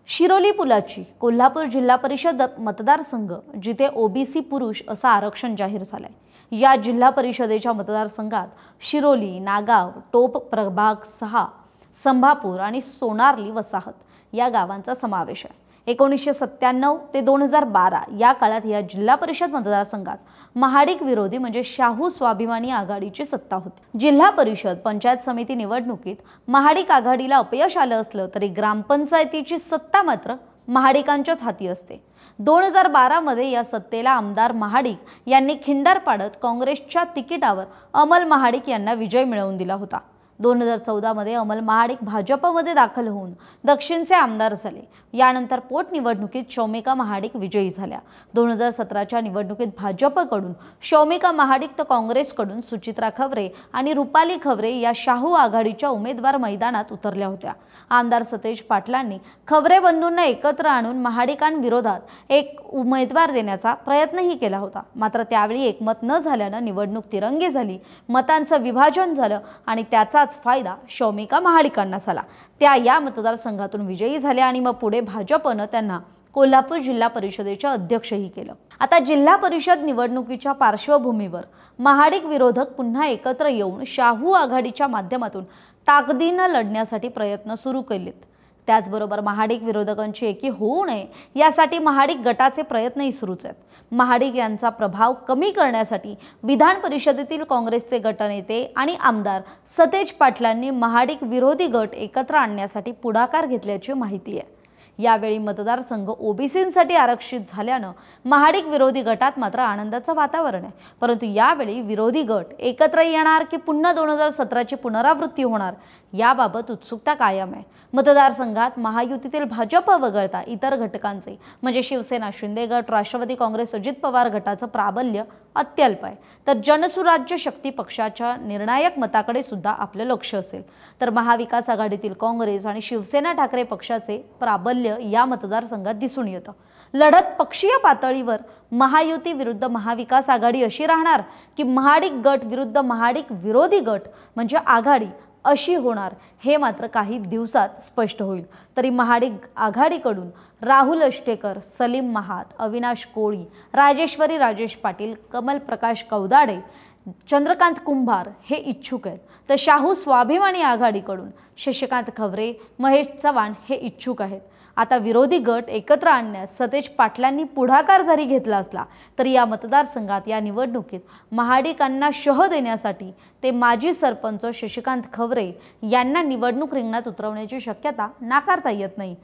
शिरोली पुलाची कोल्हापूर जिल्हा परिषद मतदारसंघ जिथे ओबीसी पुरुष असं आरक्षण जाहीर झालंय। या जिल्हा परिषदेच्या मतदारसंघात शिरोली, नागाव, टोप प्रभाग 6, संभापूर आणि सोनारली वसाहत या गावांचा समावेश आहे। 1997 ते 2012 या काळात या जिल्हा परिषद मतदारसंघात महाडिक विरोधी म्हणजे शाहू स्वाभिमानी आघाडीची सत्ता होती। जिल्हा परिषद पंचायत समिती निवडणुकीत महाडिक आघाडीला अपयश आलं असलं तरी ग्रामपंचायतीची सत्ता मात्र महाडिकांच्याच हाती असते। 2012 मध्ये या सत्तेला आमदार महाडिक यांनी खिंडार पाडत काँग्रेसच्या तिकिटावर अमल महाडिक यांना विजय मिळवून दिला होता। 2014 मध्ये अमल महाडिक भाजपमध्ये दाखल होऊन दक्षिणचे आमदार झाले। यानंतर पोटनिवडणुकीत शौमिका महाडिक विजयी झाल्या। 2017च्या निवडणुकीत भाजपकडून शौमिका महाडिक तर काँग्रेसकडून सुचित्रा खवरे आणि रुपाली खवरे या शाहू आघाडीच्या उमेदवार मैदानात उतरल्या होत्या। आमदार सतेज पाटलांनी खवरे बंधूंना एकत्र आणून महाडिकांविरोधात एक उमेदवार देण्याचा प्रयत्नही केला होता। मात्र त्यावेळी एकमत न झाल्यानं निवडणूक तिरंगी झाली, मतांचं विभाजन झालं आणि त्याचाच फायदा शौमिका महाडिकांना झाला। त्या या मतदारसंघातून विजयी झाल्या आणि मग पुढे भाजपनं त्यांना कोल्हापूर जिल्हा परिषदेचे अध्यक्षही केलं। आता जिल्हा परिषद निवडणुकीच्या पार्श्वभूमीवर महाडिक विरोधक पुन्हा एकत्र येऊन शाहू आघाडीच्या माध्यमातून ताकदीनं लढण्यासाठी प्रयत्न सुरू केलेत। त्याचबरोबर महाडिक विरोधकांची एकी होऊ नये यासाठी महाडिक गटाचे प्रयत्नही सुरूच आहेत। महाडिक यांचा प्रभाव कमी करण्यासाठी विधान परिषदेतील काँग्रेसचे गटनेते आणि आमदार सतेज पाटलांनी महाडिक विरोधी गट एकत्र आणण्यासाठी पुढाकार घेतल्याची माहिती आहे। यावेळी मतदारसंघ ओबीसींसाठी आरक्षित झाल्यानं महाडिक विरोधी गटात मात्र आनंदाचं वातावरण आहे। परंतु यावेळी विरोधी गट एकत्र येणार की पुन्हा 2017ची पुनरावृत्ती होणार याबाबत उत्सुकता कायम आहे। मतदारसंघात महायुतीतील भाजप वगळता इतर घटकांचे म्हणजे शिवसेना, शिंदे गट, राष्ट्रवादी काँग्रेस, अजित पवार गटाचं प्राबल्य अत्यल्प आहे, तर जनसुराज्य शक्ती पक्षाच्या निर्णायक मताकडे सुद्धा आपलं लक्ष असेल। तर महाविकास आघाडीतील काँग्रेस आणि शिवसेना ठाकरे पक्षाचे प्राबल्य या मतदारसंघात दिसून येतं। लढत पक्षीय पातळीवर महायुती विरुद्ध महाविकास आघाडी अशी राहणार की महाडिक गट विरुद्ध महाडिक विरोधी गट म्हणजे आघाडी अशी होणार हे मात्र काही दिवसात स्पष्ट होईल। तरी महाडिक आघाडीकडून राहुल अष्टेकर, सलीम महात, अविनाश कोळी, राजेश्वरी राजेश पाटील, कमल प्रकाश कौदाडे, चंद्रकांत कुंभार हे इच्छुक आहेत, तर शाहू स्वाभिमानी आघाडीकडून शशिकांत खवरे, महेश चव्हाण हे इच्छुक आहेत। आता विरोधी गट एकत्र आणण्यास सतेज पाटलांनी पुढाकार जरी घेतला असला तरी या मतदारसंघात या निवडणुकीत महाडिकांना शह देण्यासाठी ते माजी सरपंच शशिकांत खवरे यांना निवडणूक रिंगणात उतरवण्याची शक्यता नाकारता येत नाही।